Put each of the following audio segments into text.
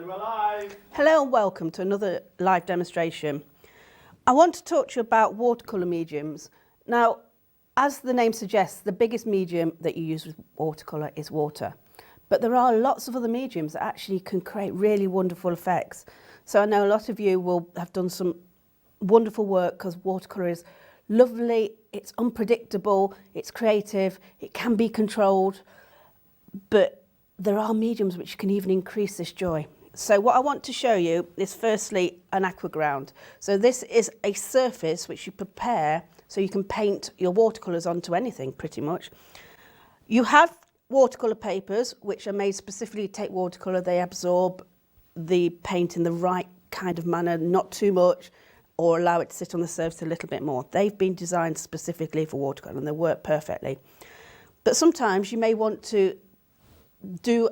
And we're live. Hello and welcome to another live demonstration. I want to talk to you about watercolour mediums. Now, as the name suggests, the biggest medium that you use with watercolour is water. But there are lots of other mediums that actually can create really wonderful effects. So I know a lot of you will have done some wonderful work because watercolour is lovely, it's unpredictable, it's creative, it can be controlled, but there are mediums which can even increase this joy. So what I want to show you is firstly an aqua ground. So this is a surface which you prepare so you can paint your watercolours onto anything pretty much. You have watercolour papers which are made specifically to take watercolour. They absorb the paint in the right kind of manner, not too much, or allow it to sit on the surface a little bit more. They've been designed specifically for watercolour and they work perfectly. But sometimes you may want to do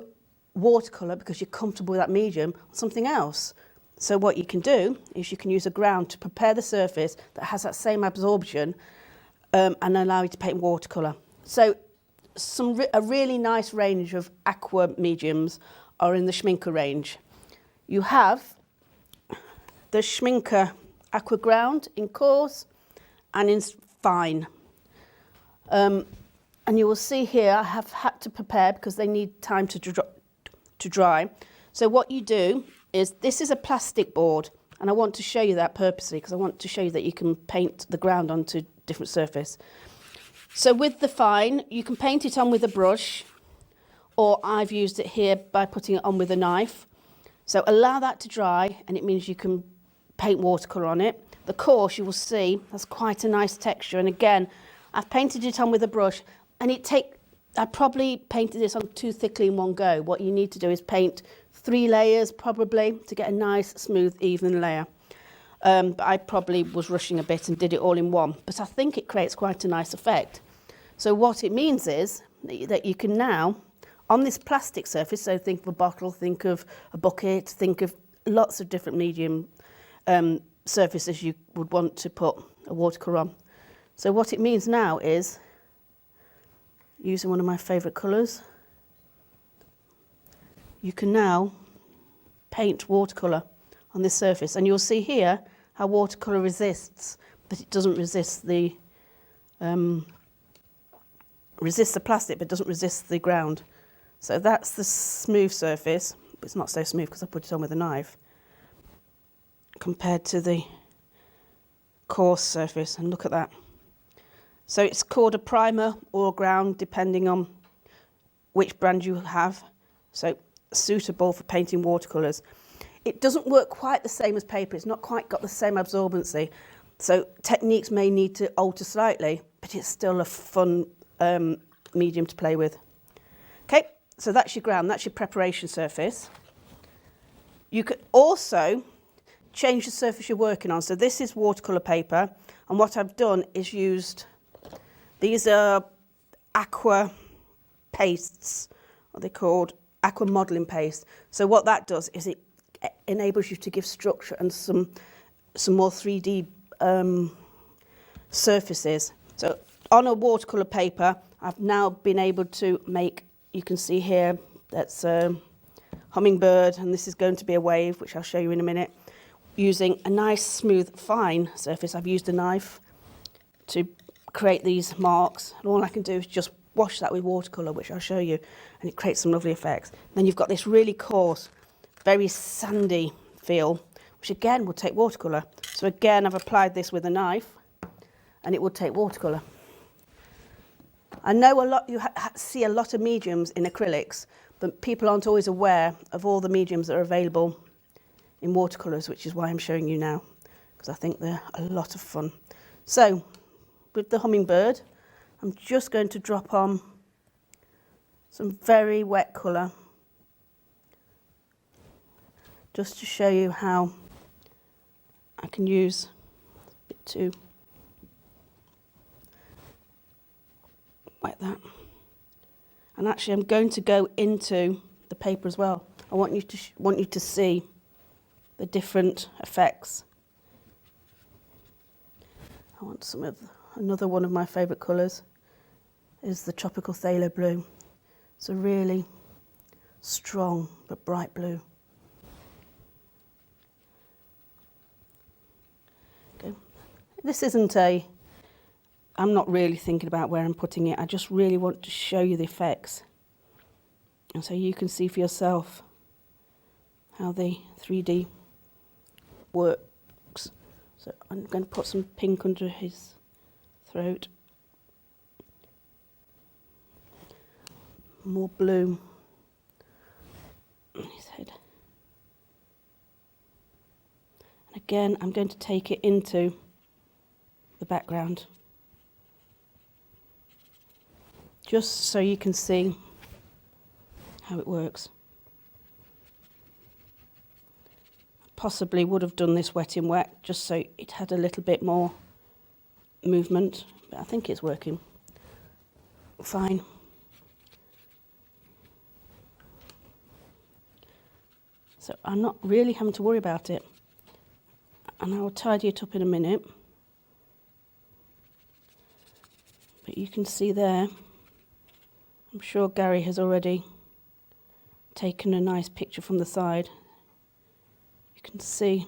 watercolour because you're comfortable with that medium on something else. So what you can do is you can use a ground to prepare the surface that has that same absorption and allow you to paint watercolour. So a really nice range of aqua mediums are in the Schmincke range. You have the Schmincke aqua ground in coarse and in fine. And you will see here I have had to prepare because they need time to dry. So what you do is, this is a plastic board, and I want to show you that purposely because I want to show you that you can paint the ground onto different surface. So with the fine, you can paint it on with a brush, or I've used it here by putting it on with a knife. So allow that to dry, and it means you can paint watercolour on it. The coarse, you will see, has quite a nice texture, and again, I've painted it on with a brush, and I probably painted this on too thickly in one go. What you need to do is paint 3 layers probably to get a nice, smooth, even layer. But I probably was rushing a bit and did it all in one. But I think it creates quite a nice effect. So what it means is that you can now, on this plastic surface, so think of a bottle, think of a bucket, think of lots of different medium surfaces you would want to put a watercolour on. So what it means now is, using one of my favourite colours, you can now paint watercolour on this surface, and you'll see here how watercolour resists, but it doesn't resist the plastic, but doesn't resist the ground. So that's the smooth surface. It's not so smooth because I put it on with a knife, compared to the coarse surface, and look at that. So it's called a primer or a ground, depending on which brand you have. So suitable for painting watercolours. It doesn't work quite the same as paper. It's not quite got the same absorbency. So techniques may need to alter slightly, but it's still a fun medium to play with. Okay, so that's your ground, that's your preparation surface. You could also change the surface you're working on. So this is watercolour paper, and what I've done is used, these are aqua pastes, what they're called, aqua modelling paste. So what that does is it enables you to give structure and some more 3D surfaces. So on a watercolour paper, I've now been able to make, you can see here, that's a hummingbird, and this is going to be a wave, which I'll show you in a minute, using a nice smooth fine surface. I've used a knife to create these marks, and all I can do is just wash that with watercolour, which I'll show you, and it creates some lovely effects. Then you've got this really coarse, very sandy feel, which again will take watercolour. So again, I've applied this with a knife, and it will take watercolour. I know you see a lot of mediums in acrylics, but people aren't always aware of all the mediums that are available in watercolours, which is why I'm showing you now, because I think they're a lot of fun. So with the hummingbird, I'm just going to drop on some very wet colour, just to show you how I can use a bit too like that. And actually I'm going to go into the paper as well. I want you to see the different effects. I want another one of my favourite colours is the tropical phthalo blue. It's a really strong but bright blue. This isn't a, I'm not really thinking about where I'm putting it. I just really want to show you the effects. And so you can see for yourself how the 3D works. So I'm going to put some pink under his throat. More blue on his head. And again, I'm going to take it into the background, just so you can see how it works. Possibly would have done this wet in wet, just so it had a little bit more movement, but I think it's working fine. So I'm not really having to worry about it, and I will tidy it up in a minute. But you can see there, I'm sure Gary has already taken a nice picture from the side. You can see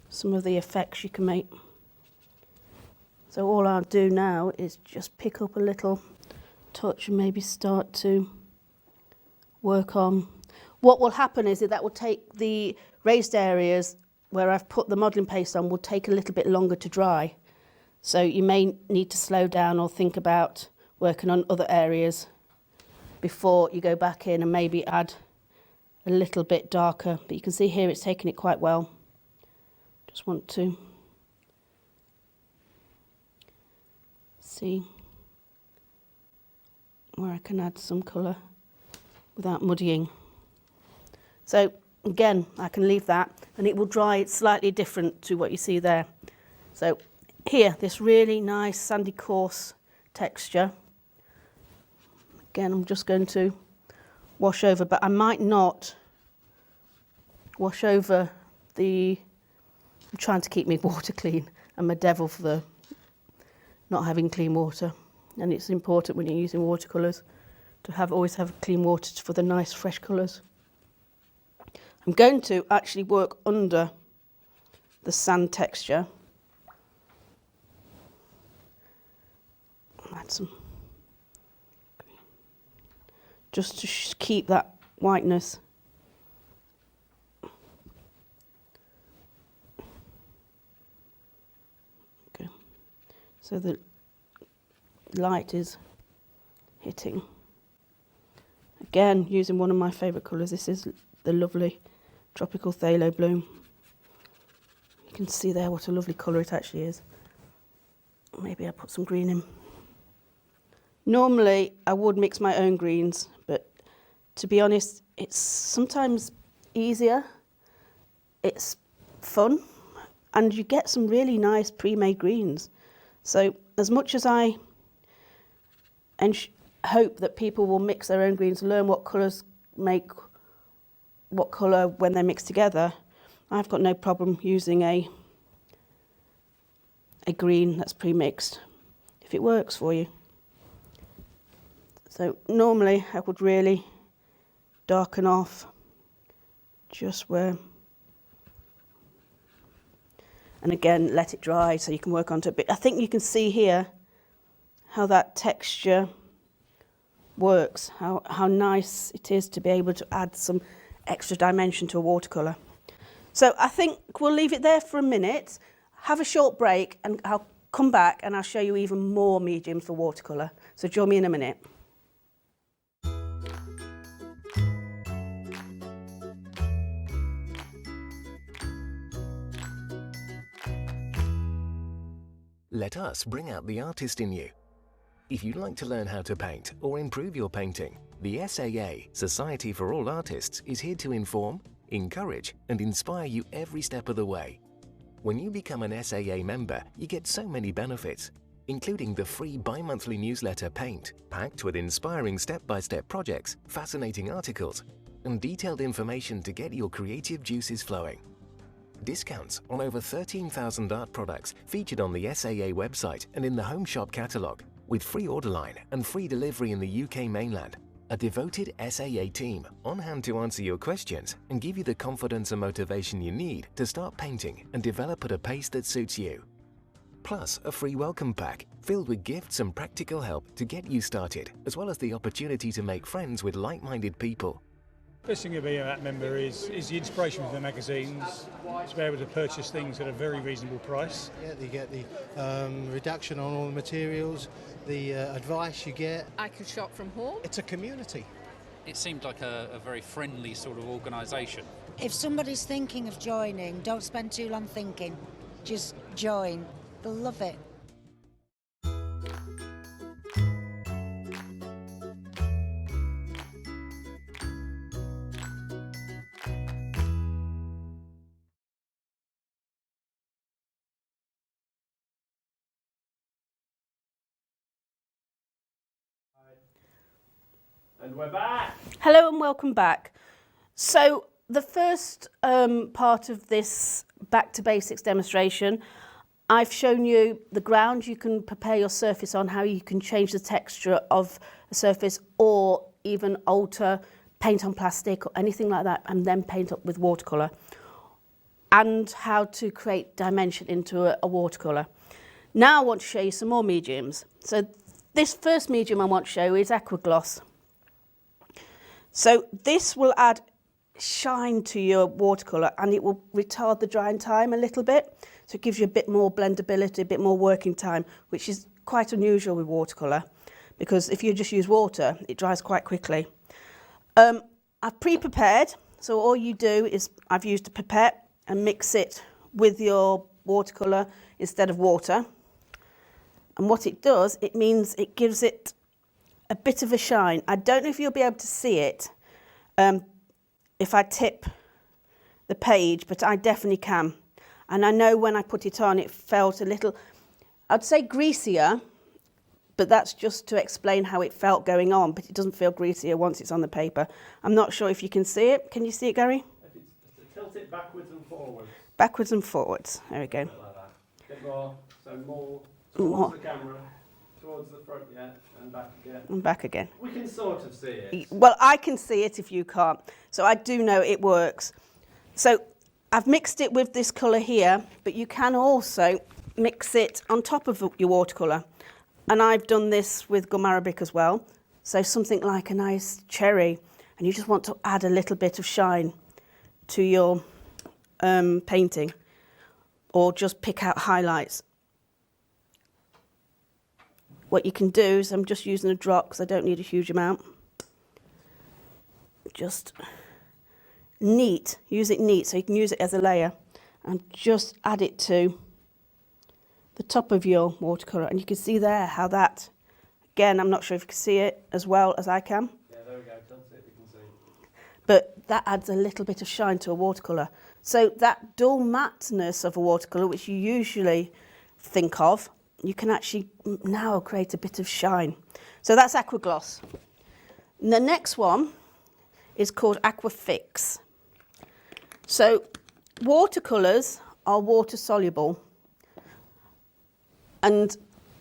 some of the effects you can make. So all I'll do now is just pick up a little touch and maybe start to work on. What will happen is that will take the raised areas where I've put the modelling paste on will take a little bit longer to dry. So you may need to slow down or think about working on other areas before you go back in and maybe add a little bit darker. But you can see here it's taking it quite well. Just want to see where I can add some colour without muddying. So again, I can leave that and it will dry slightly different to what you see there. So here, this really nice sandy coarse texture. Again, I'm just going to wash over, but I might not wash over the, I'm trying to keep my water clean. I'm a devil for the not having clean water. And it's important when you're using watercolours to always have clean water for the nice fresh colours. I'm going to actually work under the sand texture. Add some green, just to keep that whiteness. Okay, so the light is hitting. Again, using one of my favourite colours. This is the lovely tropical phthalo blue. You can see there what a lovely colour it actually is. Maybe I'll put some green in. Normally, I would mix my own greens, but to be honest, it's sometimes easier, it's fun, and you get some really nice pre-made greens. So as much as I hope that people will mix their own greens, learn what colours make what colour when they're mixed together, I've got no problem using a green that's pre-mixed, if it works for you. So normally I would really darken off just where, and again let it dry so you can work onto it. But I think you can see here how that texture works, how nice it is to be able to add some extra dimension to a watercolour. So I think we'll leave it there for a minute, have a short break, and I'll come back and I'll show you even more mediums for watercolour. So join me in a minute. Let us bring out the artist in you. If you'd like to learn how to paint or improve your painting, the SAA, Society for All Artists, is here to inform, encourage and inspire you every step of the way. When you become an SAA member, you get so many benefits, including the free bi-monthly newsletter Paint, packed with inspiring step-by-step projects, fascinating articles, and detailed information to get your creative juices flowing. Discounts on over 13,000 art products featured on the SAA website and in the Home Shop catalogue, with free order line and free delivery in the UK mainland. A devoted SAA team on hand to answer your questions and give you the confidence and motivation you need to start painting and develop at a pace that suits you. plus a free welcome pack filled with gifts and practical help to get you started, as well as the opportunity to make friends with like-minded people. Best thing about being a member is the inspiration with the magazines, to be able to purchase things at a very reasonable price. Yeah, you get the reduction on all the materials, the advice you get. I can shop from home. It's a community. It seemed like a very friendly sort of organisation. If somebody's thinking of joining, don't spend too long thinking. Just join. They'll love it. And we're back. Hello and welcome back. So the first part of this back to basics demonstration, I've shown you the ground you can prepare your surface on, how you can change the texture of a surface or even alter, paint on plastic or anything like that and then paint up with watercolour, and how to create dimension into a watercolour. Now I want to show you some more mediums. So this first medium I want to show is Aqua Gloss. So this will add shine to your watercolour and it will retard the drying time a little bit. So it gives you a bit more blendability, a bit more working time, which is quite unusual with watercolour, because if you just use water, it dries quite quickly. I've pre-prepared, so all you do is I've used a pipette and mix it with your watercolour instead of water. And what it does, it means it gives it a bit of a shine. I don't know if you'll be able to see it if I tip the page, but I definitely can. And I know when I put it on, it felt a little, I'd say greasier, but that's just to explain how it felt going on, but it doesn't feel greasier once it's on the paper. I'm not sure if you can see it. Can you see it, Gary? If it's tilt it backwards and forwards. Backwards and forwards. There we go. Like that. A bit more, so more towards the camera, towards the front, yeah, and back again. And back again. We can sort of see it. Well, I can see it if you can't. So I do know it works. So I've mixed it with this colour here, but you can also mix it on top of your watercolour. And I've done this with gum arabic as well. So something like a nice cherry, and you just want to add a little bit of shine to your painting, or just pick out highlights. What you can do is, I'm just using a drop because I don't need a huge amount. Just neat, use it neat so you can use it as a layer, and just add it to the top of your watercolour. And you can see there how that, again, I'm not sure if you can see it as well as I can. Yeah, there we go, tilt it, you can see. But that adds a little bit of shine to a watercolour. So that dull matteness of a watercolour, which you usually think of, you can actually now create a bit of shine. So that's Aqua Gloss. And the next one is called Aqua Fix. So watercolours are water soluble, and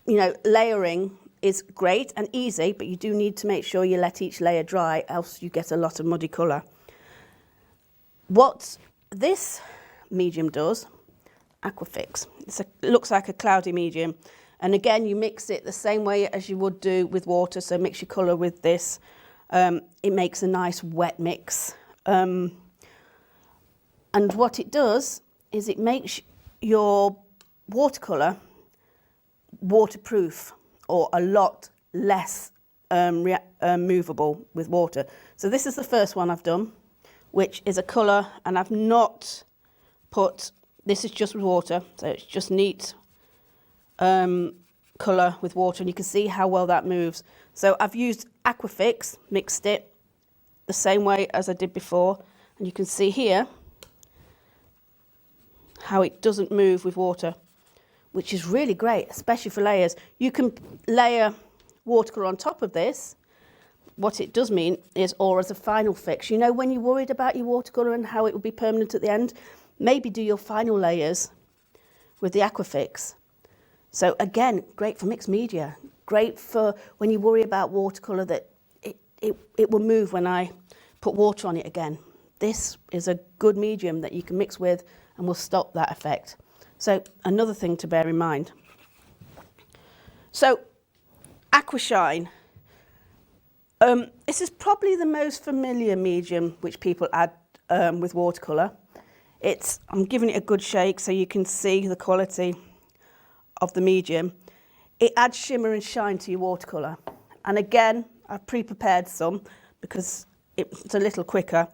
you know, layering is great and easy, but you do need to make sure you let each layer dry, else you get a lot of muddy colour. What this medium does, Aqua Fix, it looks like a cloudy medium, and again you mix it the same way as you would do with water, so mix your colour with this. It makes a nice wet mix, and what it does is it makes your watercolour waterproof, or a lot less movable with water. So this is the first one I've done, which is a colour, and I've not put, this is just with water, so it's just neat colour with water, and you can see how well that moves. So I've used Aqua Fix, mixed it the same way as I did before, and you can see here how it doesn't move with water, which is really great, especially for layers. You can layer watercolour on top of this. What it does mean is, or as a final fix, you know, when you're worried about your watercolour and how it will be permanent at the end, maybe do your final layers with the Aqua Fix. So again, great for mixed media, great for when you worry about watercolour that it will move when I put water on it again. This is a good medium that you can mix with and will stop that effect. So another thing to bear in mind. So, Aqua Shine. This is probably the most familiar medium which people add with watercolour. I'm giving it a good shake so you can see the quality of the medium. It adds shimmer and shine to your watercolour. And again, I've pre-prepared some because it's a little quicker.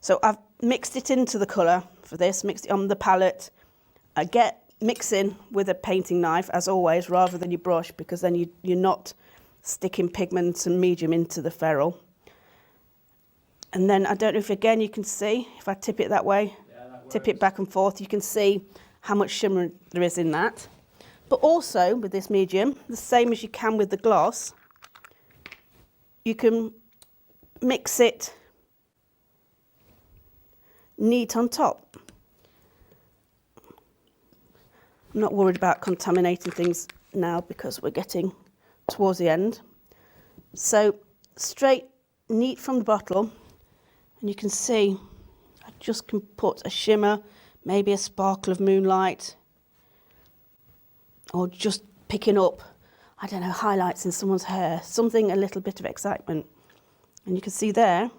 So I've mixed it into the colour for this, mixed it on the palette. I mix in with a painting knife, as always, rather than your brush, because then you're not sticking pigments and medium into the ferrule. And then, I don't know if again you can see, if I tip it that way, tip it back and forth, you can see how much shimmer there is in that. But also, with this medium, the same as you can with the gloss, you can mix it neat on top. I'm not worried about contaminating things now because we're getting towards the end. So straight, neat from the bottle, and you can see I just can put a shimmer, maybe a sparkle of moonlight, or just picking up, I don't know, highlights in someone's hair, something, a little bit of excitement. And you can see there,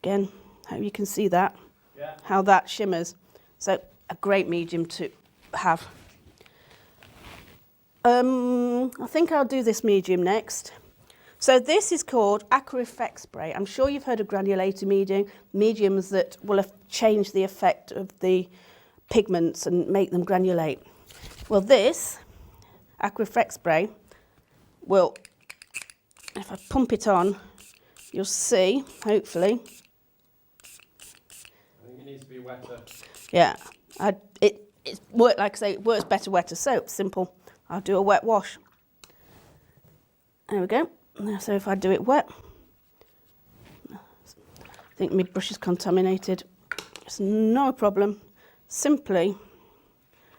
again, how you can see that, how that shimmers. So a great medium to have. I think I'll do this medium next. So this is called AQUA Effect Spray. I'm sure you've heard of granulated mediums that will change the effect of the pigments and make them granulate. Well, this AQUA Effect Spray will, if I pump it on, you'll see, hopefully. I think it needs to be wetter. Yeah, it works, like I say, it works better wetter. So simple. I'll do a wet wash. There we go. So if I do it wet, I think my brush is contaminated. It's no problem. Simply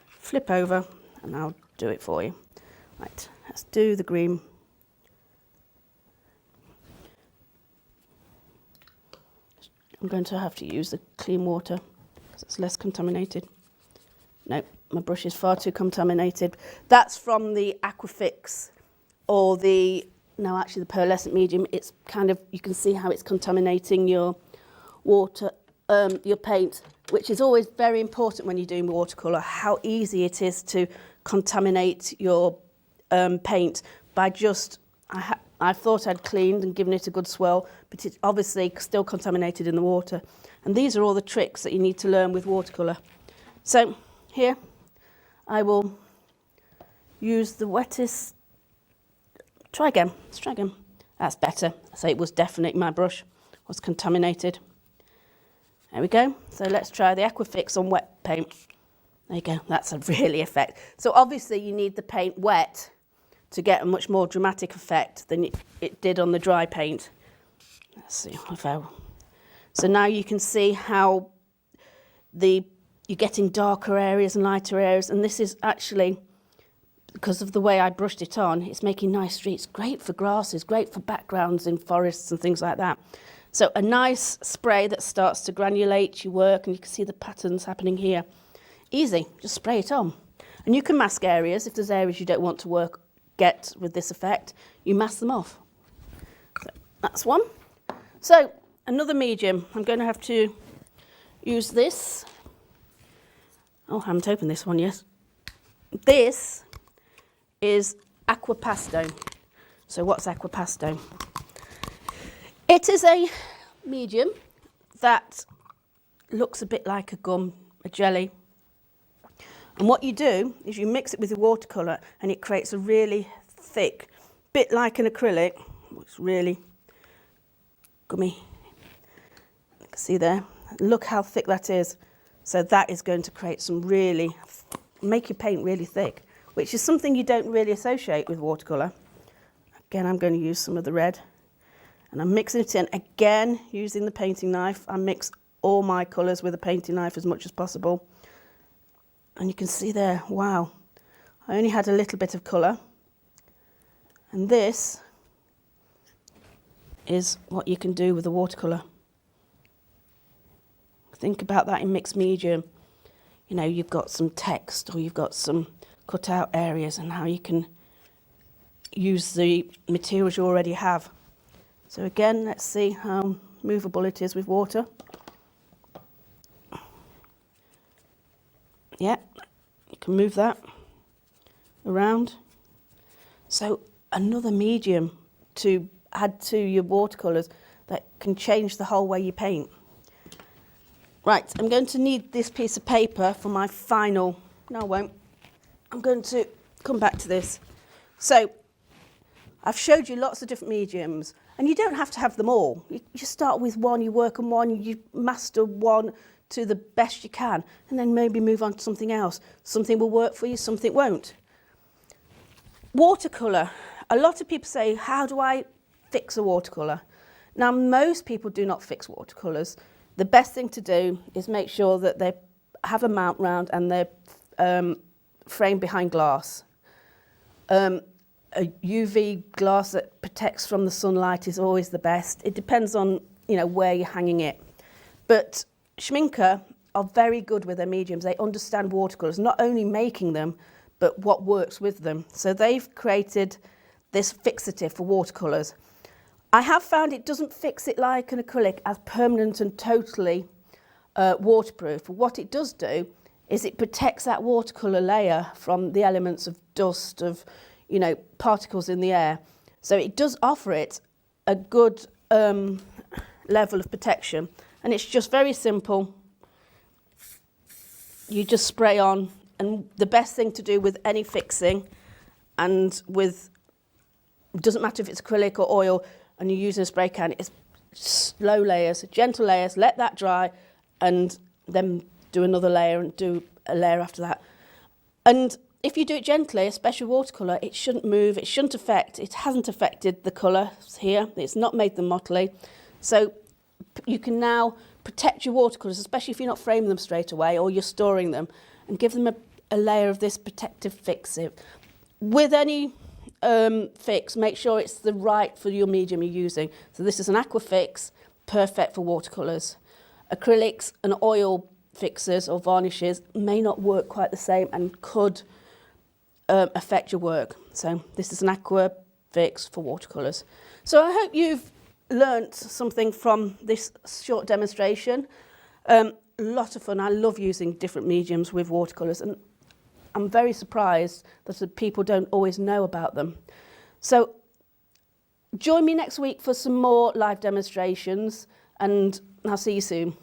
flip over and I'll do it for you. Right, let's do the green. I'm going to have to use the clean water because it's less contaminated. No, my brush is far too contaminated. That's from the Aquafix or the pearlescent medium. It's kind of, you can see how it's contaminating your water, your paint, which is always very important when you're doing watercolour, how easy it is to contaminate your paint by just, I thought I'd cleaned and given it a good swirl, but it's obviously still contaminated in the water. And these are all the tricks that you need to learn with watercolour. So here, I will use the wettest. Try again, let's try again. That's better. So it was definitely, my brush was contaminated. There we go. So let's try the Aquafix on wet paint. There you go, that's a really effect. So obviously you need the paint wet to get a much more dramatic effect than it did on the dry paint. Let's see if I... So now you can see how you're getting darker areas and lighter areas, and this is actually, because of the way I brushed it on, it's making nice streets. Great for grasses, great for backgrounds in forests and things like that. So a nice spray that starts to granulate your work, and you can see the patterns happening here. Easy, just spray it on. And you can mask areas. If there's areas you don't want to get with this effect, you mask them off. So that's one. So another medium, I'm going to have to use this. Oh, I haven't opened this one yet. This is Aqua Pasto. So what's Aqua Pasto? It is a medium that looks a bit like a gum, a jelly. And what you do is you mix it with the watercolour and it creates a really thick, bit like an acrylic. It's really gummy. You can see there. Look how thick that is. So that is going to create some make your paint really thick, which is something you don't really associate with watercolour. Again, I'm going to use some of the red. And I'm mixing it in, again, using the painting knife. I mix all my colours with a painting knife as much as possible. And you can see there, wow, I only had a little bit of colour. And this is what you can do with a watercolour. Think about that in mixed medium. You know, you've got some text or you've got some cut out areas and how you can use the materials you already have. So again, let's see how movable it is with water. Yeah, you can move that around. So another medium to add to your watercolours that can change the whole way you paint. Right, I'm going to need this piece of paper for my final, no I won't, I'm going to come back to this. So I've showed you lots of different mediums, and you don't have to have them all. You start with one, you work on one, you master one to the best you can, and then maybe move on to something else. Something will work for you, something won't. Watercolour. A lot of people say, how do I fix a watercolour? Now, most people do not fix watercolours. The best thing to do is make sure that they have a mount round and they're framed behind glass. A UV glass that protects from the sunlight is always the best. It depends on, you know, where you're hanging it. But Schmincke are very good with their mediums. They understand watercolours, not only making them, but what works with them. So they've created this fixative for watercolours. I have found it doesn't fix it like an acrylic as permanent and totally waterproof. What it does do is it protects that watercolour layer from the elements of dust, of, you know, particles in the air. So it does offer it a good level of protection. And it's just very simple. You just spray on. And the best thing to do with any fixing, and with, it doesn't matter if it's acrylic or oil, and you're using a spray can, is slow layers, gentle layers, let that dry, and then do another layer and do a layer after that. And if you do it gently, especially watercolour, it shouldn't move, it shouldn't affect, it hasn't affected the colours here, it's not made them mottly. So you can now protect your watercolours, especially if you're not framing them straight away or you're storing them, and give them a layer of this protective fixative. With any fix, make sure it's the right for your medium you're using. So this is an AQUA fix, perfect for watercolours. Acrylics and oil fixers or varnishes may not work quite the same and could affect your work. So this is an AQUA fix for watercolours. So I hope you've learnt something from this short demonstration. A lot of fun. I love using different mediums with watercolours, and I'm very surprised that people don't always know about them. So join me next week for some more live demonstrations, and I'll see you soon.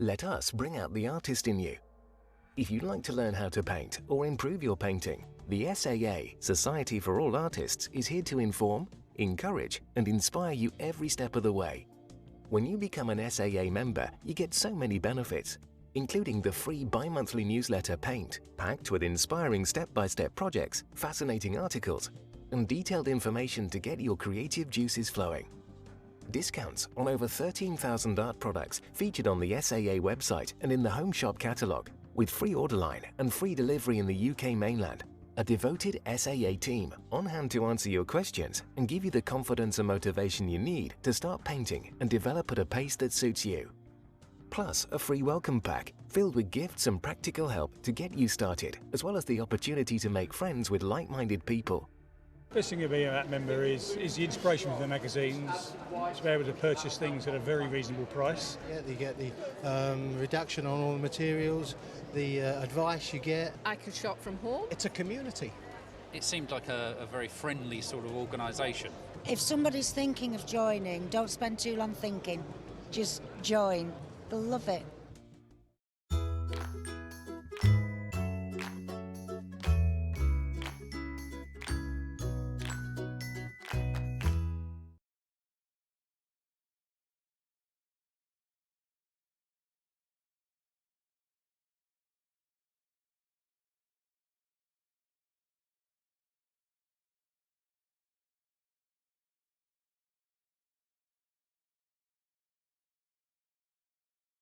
Let us bring out the artist in you. If you'd like to learn how to paint or improve your painting, the SAA, Society for All Artists, is here to inform, encourage and inspire you every step of the way. When you become an SAA member, you get so many benefits, including the free bi-monthly newsletter Paint, packed with inspiring step-by-step projects, fascinating articles and detailed information to get your creative juices flowing. Discounts on over 13,000 art products featured on the SAA website and in the Home Shop catalogue, with free order line and free delivery in the UK mainland. A devoted SAA team on hand to answer your questions and give you the confidence and motivation you need to start painting and develop at a pace that suits you. Plus, a free welcome pack filled with gifts and practical help to get you started, as well as the opportunity to make friends with like-minded people. Best thing about being a member is the inspiration from the magazines, to be able to purchase things at a very reasonable price. Yeah, you get the reduction on all the materials, the advice you get. I can shop from home. It's a community. It seemed like a very friendly sort of organisation. If somebody's thinking of joining, don't spend too long thinking. Just join. They'll love it.